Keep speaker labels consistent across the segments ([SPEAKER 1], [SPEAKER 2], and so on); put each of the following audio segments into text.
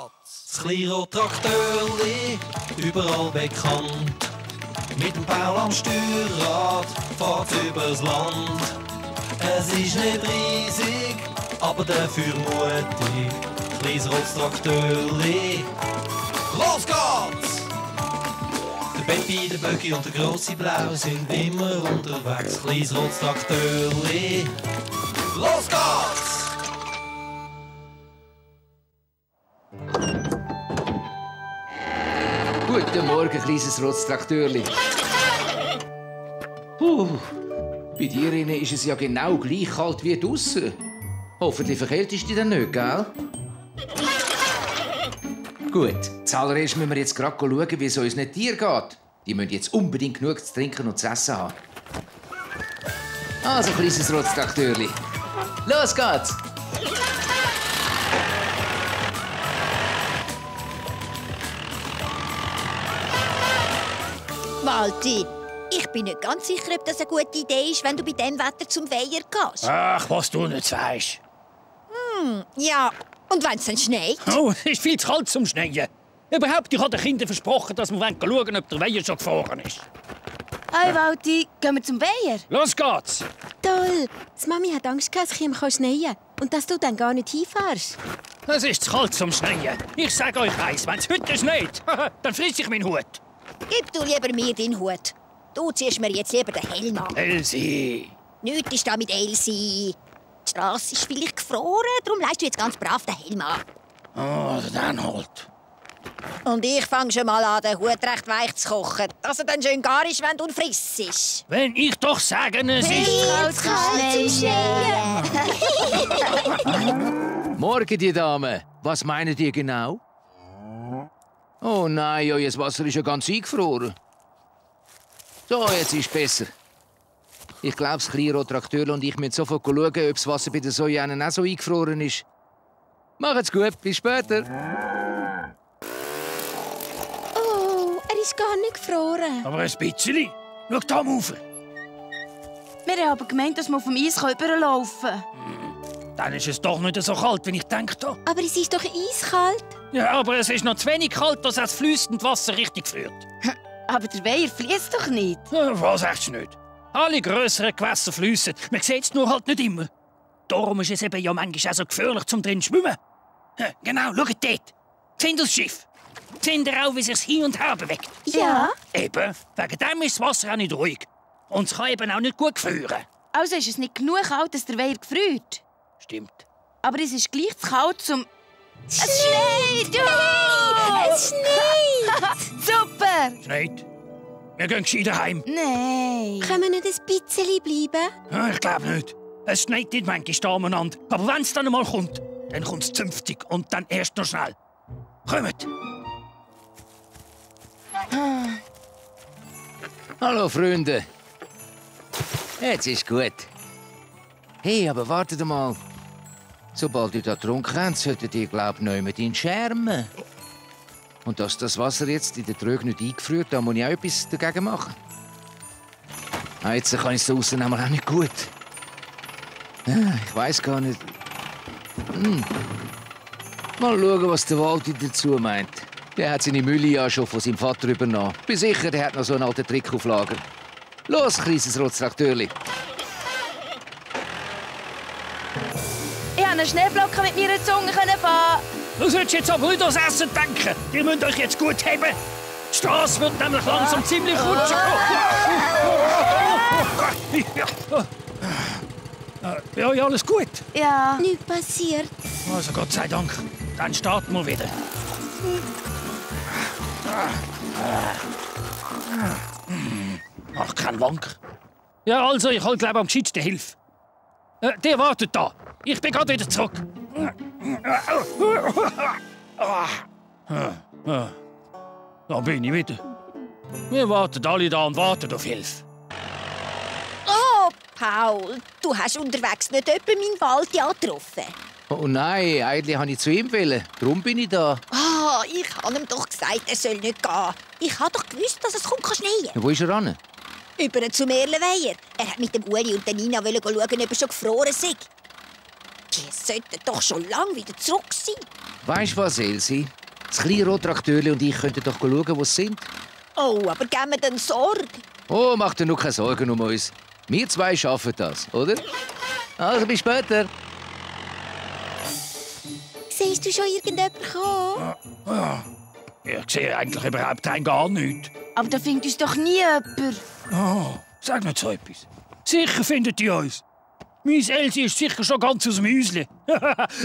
[SPEAKER 1] geht's! Das Kleinrad-Traktörli, überall bekannt. Mit dem Paul am Steuerrad fährt's übers Land. Es ist nicht riesig, aber dafür mutig. Kleines rotes Traktörli. Los geht's! Der Peppi, der Böcki und der grosse Blau sind immer unterwegs. Kleines rotes Traktörli. Los geht's!
[SPEAKER 2] Guten Morgen, kleines rotes Traktörli. Bei dir innen ist es ja genau gleich kalt wie draussen. Hoffentlich verkältest du dich dann nicht, gell? Gut, zuallererst müssen wir jetzt gerade schauen, wie es unseren Tieren geht. Die müssen jetzt unbedingt genug zu trinken und zu essen haben. Also, kleines rotes Traktörli. Los geht's!
[SPEAKER 3] Walti, ich bin nicht ganz sicher, ob das eine gute Idee ist, wenn du bei diesem Wetter zum Weiher gehst.
[SPEAKER 4] Ach, was du nicht weisst.
[SPEAKER 3] Ja, und wenn es dann schneit?
[SPEAKER 4] Oh, es ist viel zu kalt zum Schneien. Überhaupt, ich habe den Kindern versprochen, dass wir schauen, ob der Weiher schon gefahren ist.
[SPEAKER 5] Hey Walti, gehen wir zum Weiher?
[SPEAKER 4] Los geht's!
[SPEAKER 5] Toll! Die Mami hat Angst, dass ich ihm schneien kann und dass du dann gar nicht hinfährst.
[SPEAKER 4] Es ist zu kalt zum Schneien. Ich sage euch eins, wenn es heute schneit, dann friss ich meinen Hut.
[SPEAKER 3] Gib du lieber mir deinen Hut. Du ziehst mir jetzt lieber den Helm an.
[SPEAKER 4] Elsie!
[SPEAKER 3] Nichts ist da mit Elsie. Die Strasse ist vielleicht gefroren, darum leist du jetzt ganz brav den Helm an.
[SPEAKER 4] Oh, dann halt.
[SPEAKER 3] Und ich fange schon mal an, den Hut recht weich zu kochen, dass er dann schön gar ist, wenn du ihn frissest.
[SPEAKER 4] Wenn ich doch sage, es ist...
[SPEAKER 3] Kalt zu schneien.
[SPEAKER 2] Morgen, die Dame. Was meinen die genau? Oh nein, euer Wasser ist ja ganz eingefroren. So, jetzt ist es besser. Ich glaube, das Kleinrad-Traktörli und ich müssen sofort schauen, ob das Wasser bei den Sojanen auch so eingefroren ist. Macht's gut, bis später.
[SPEAKER 5] Oh, er ist gar nicht gefroren.
[SPEAKER 4] Aber ein bisschen. Schau da rauf.
[SPEAKER 5] Wir haben aber gemeint, dass wir auf dem Eis überlaufen können.
[SPEAKER 4] Dann ist es doch nicht so kalt, wie ich denke.
[SPEAKER 5] Aber es ist doch eiskalt.
[SPEAKER 4] Ja, aber es ist noch zu wenig kalt, dass das fließend Wasser richtig führt.
[SPEAKER 5] Aber der Weiher fließt doch nicht.
[SPEAKER 4] Ja, was sagst du nicht? Alle grösseren Gewässer fließen. Man sieht es nur halt nicht immer. Darum ist es eben ja manchmal auch so gefährlich, zum drin zu schwimmen. Ja, genau, schaut dort. Seht ihr das Schiff? Seht ihr auch, wie es sich hin und her bewegt?
[SPEAKER 5] Ja.
[SPEAKER 4] Eben, wegen dem ist das Wasser auch nicht ruhig. Und es kann eben auch nicht gut gefrieren.
[SPEAKER 5] Also ist es nicht genug kalt, dass der Weiher gefriert.
[SPEAKER 4] Stimmt.
[SPEAKER 5] Aber es ist gleich zu kalt zum...
[SPEAKER 3] Es schneit! Es schneit!
[SPEAKER 5] Super!
[SPEAKER 4] Schneit. Wir gehen gescheiter heim.
[SPEAKER 5] Nein.
[SPEAKER 3] Können wir nicht ein bisschen bleiben?
[SPEAKER 4] Ja, ich glaube nicht. Es schneit nicht manchmal da umeinander. Aber wenn es dann einmal kommt, dann kommt es zünftig und dann erst noch schnell. Kommt!
[SPEAKER 2] Hallo, Freunde. Jetzt ist gut. Hey, aber wartet mal. Sobald ihr da getrunken habt, solltet ihr, glaub ich, nicht mehr in Schermen. Und dass das Wasser jetzt in der Tröge nicht eingefriert, da muss ich auch etwas dagegen machen. Jetzt kann ich es draussen nämlich auch nicht gut. Ich weiss gar nicht. Mal schauen, was der Walti dazu meint. Der hat seine Mühle ja schon von seinem Vater übernommen. Bin sicher, der hat noch so einen alten Trick auf Lager. Los, kleines rotes Traktörli.
[SPEAKER 5] Ich konnte einen Schneeflocken mit meiner Zunge fahren.
[SPEAKER 4] Du solltest jetzt aber nicht ans Essen denken. Ihr müsst euch jetzt gut heben. Die Straße wird nämlich langsam ziemlich rutschig. Ja, alles gut.
[SPEAKER 5] Ja.
[SPEAKER 3] Nichts passiert.
[SPEAKER 4] Also Gott sei Dank. Dann starten wir wieder. Ach, kein Wank. Ja, also, ich hol glaube am gescheitsten Hilfe. Der wartet da. Ich bin gerade wieder zurück. Da bin ich wieder. Wir warten alle da und warten auf Hilfe.
[SPEAKER 3] Oh, Paul, du hast unterwegs nicht jemanden meinen Walti angetroffen.
[SPEAKER 2] Oh nein, eigentlich wollte ich zu ihm wollen. Darum bin ich da.
[SPEAKER 3] Ah, ich habe ihm doch gesagt, er soll nicht gehen. Ich habe doch gewusst, dass es kommt schneien.
[SPEAKER 2] Wo ist er ran?
[SPEAKER 3] Über zum Erlenweiher. Er hat mit dem Uli und der Nina schauen, ob er schon gefroren sei. Die sollten doch schon lange wieder zurück sein.
[SPEAKER 2] Weisst du was, Elsie? Das kleine Rottrakteurli und ich könnten doch schauen, wo sie sind.
[SPEAKER 3] Oh, aber geben wir dann Sorge.
[SPEAKER 2] Oh, mach dir nur keine Sorgen um uns. Wir zwei schaffen das, oder? Also, bis später.
[SPEAKER 5] Siehst du schon irgendjemanden kommen?
[SPEAKER 4] Ja. Ich sehe eigentlich überhaupt gar nichts.
[SPEAKER 6] Aber da findet uns doch nie jemand.
[SPEAKER 4] Oh, sag nicht so etwas. Sicher findet ihr uns. Meine Elsie ist sicher schon ganz aus dem Häuschen.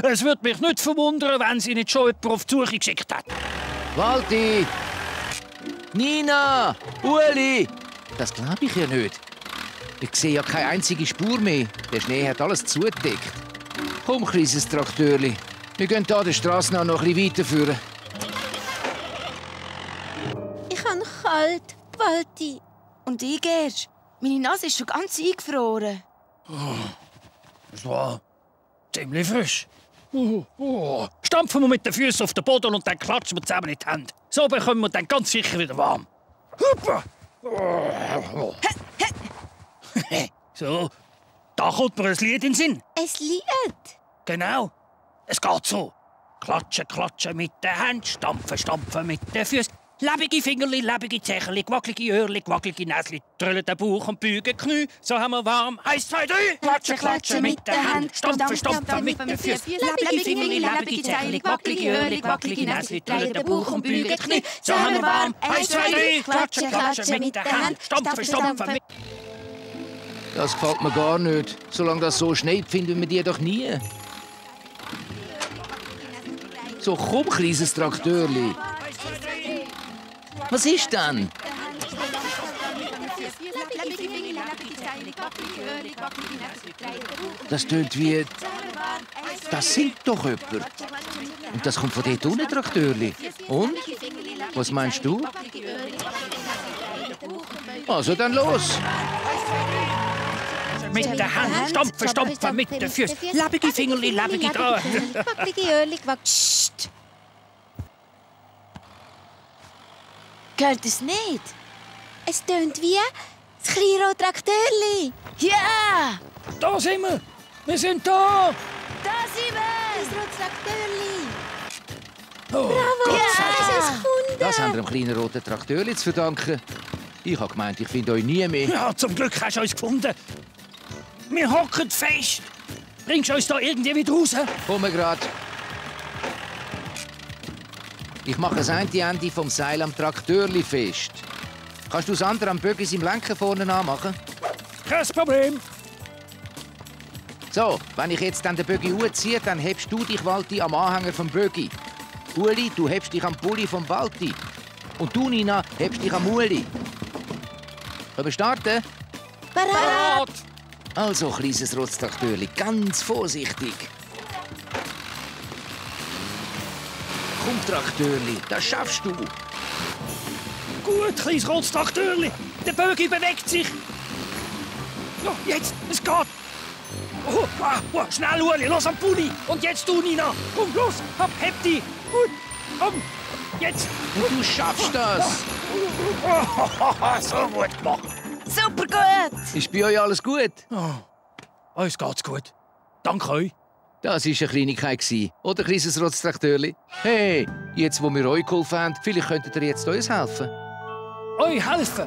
[SPEAKER 4] Es würde mich nicht verwundern, wenn sie nicht schon jemanden auf die Suche geschickt hat.
[SPEAKER 2] Walti! Nina! Ueli! Das glaube ich ja nicht. Ich sehe ja keine einzige Spur mehr. Der Schnee hat alles zugedeckt. Komm, kleines Traktörli. Wir gehen hier der Straße noch ein bisschen weiterführen.
[SPEAKER 5] Ich habe kalt, Walti.
[SPEAKER 6] Und ich, Gersch, meine Nase ist schon ganz eingefroren.
[SPEAKER 4] Das war ziemlich frisch. Stampfen wir mit den Füßen auf den Boden und dann klatschen wir zusammen in die Hände. So bekommen wir dann ganz sicher wieder warm. Huppa! So, da kommt mir ein Lied in den Sinn.
[SPEAKER 5] Ein Lied?
[SPEAKER 4] Genau. Es geht so. Klatschen, klatschen mit den Händen, stampfen, stampfen mit den Füßen. Lebige Fingerli, lebige Zächerli, wackelige Öhrli, wackelige Näsli, drüllen den Bauch und bügen Knie. So haben wir warm. 1, 2, 3. Klatschen, klatschen mit den Händen, stampfen, stampfen mit den Füßen. Lebige Fingerli, lebige Zächerli, wackelige Öhrli, wackelige Näsli, drüllen den Bauch und bügen Knie. So haben wir warm. 1, 2, 3. Klatschen, klatschen mit den Händen, stampfen, stampfen mit...
[SPEAKER 2] Das gefällt mir gar nicht. Solange das so schneit, finden wir die doch nie. So, komm, kleines Traktörli. Was ist denn? Das tönt wie... Das singt doch jemand. Und das kommt von dort unten, Traktörli. Und? Was meinst du? Also dann los.
[SPEAKER 4] Mit den Händen, stampfen, stampfen mit den Füßen. Lebige Fingerli, lebige Draht.
[SPEAKER 5] Wackelige Öhrli, Psst.
[SPEAKER 6] Gehört es nicht?
[SPEAKER 5] Es tönt wie das kleine Traktörli.
[SPEAKER 6] Ja!
[SPEAKER 4] Da sind wir. Wir sind da.
[SPEAKER 6] Da sind wir!
[SPEAKER 5] Das Traktörli.
[SPEAKER 4] Oh,
[SPEAKER 5] Bravo, hast du es gefunden?
[SPEAKER 2] Das haben wir dem kleinen roten Traktörli zu verdanken. Ich habe gemeint, ich finde euch nie mehr.
[SPEAKER 4] Ja, zum Glück hast du uns gefunden. Wir hocken fest. Bringst du uns da irgendwie wieder raus?
[SPEAKER 2] Komme grad. Ich mache das eine Ende vom Seil am Traktörli fest. Kannst du das andere am Bögis im Lenken vorne anmachen?
[SPEAKER 4] Kein Problem.
[SPEAKER 2] So, wenn ich jetzt dann den Bögi hochziehe, dann hebst du dich, Walti, am Anhänger vom Bögi. Uli, du hebst dich am Pulli vom Walti. Und du, Nina, hebst dich am Uli. Können wir starten?
[SPEAKER 4] Parat.
[SPEAKER 2] Also, kleines Rotztraktörli, ganz vorsichtig. Komm, Traktörli, das schaffst du.
[SPEAKER 4] Gut, kleines rotes Traktörli. Der Bögi bewegt sich. Ja, jetzt, es geht. Oh, schnell, Uli, los am Pulli. Und jetzt du, Nina. Komm, los, heb dich. Gut, komm, jetzt.
[SPEAKER 2] Und du schaffst das.
[SPEAKER 4] So gut gemacht.
[SPEAKER 6] Super gut!
[SPEAKER 2] Ist bei euch alles gut?
[SPEAKER 4] Oh, uns geht's gut. Danke euch.
[SPEAKER 2] Das war eine Kleinigkeit, oder, kleines Rotztraktörli? Hey, jetzt, wo wir euch geholfen haben, vielleicht könntet ihr jetzt uns helfen.
[SPEAKER 4] Euch helfen?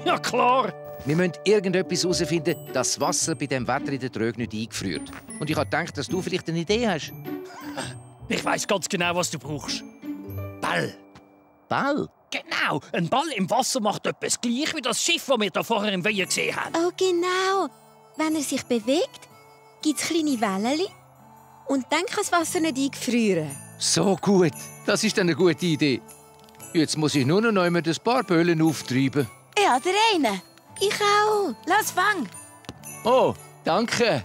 [SPEAKER 4] Ja, klar.
[SPEAKER 2] Wir müssen irgendetwas herausfinden, dass das Wasser bei diesem Wetter in der Tröge nicht eingefriert. Und ich habe gedacht, dass du vielleicht eine Idee hast.
[SPEAKER 4] Ich weiss ganz genau, was du brauchst. Ball.
[SPEAKER 2] Ball?
[SPEAKER 4] Genau, ein Ball im Wasser macht etwas gleich wie das Schiff, das wir da vorher im Weiher gesehen haben.
[SPEAKER 5] Oh, genau. Wenn er sich bewegt, gibt es kleine Wellen. Und dann kann das Wasser nicht eingefrieren.
[SPEAKER 2] So gut. Das ist eine gute Idee. Jetzt muss ich nur noch einmal ein paar Böllen auftreiben.
[SPEAKER 6] Ja, der eine.
[SPEAKER 5] Ich auch.
[SPEAKER 6] Lass fang.
[SPEAKER 2] Oh, danke.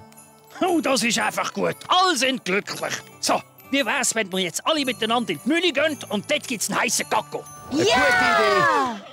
[SPEAKER 4] Oh, das ist einfach gut. Alle sind glücklich. So, wie wär's, wenn wir jetzt alle miteinander in die Mühle gehen und dort gibt's einen heißen Kakao?
[SPEAKER 2] Eine gute Idee.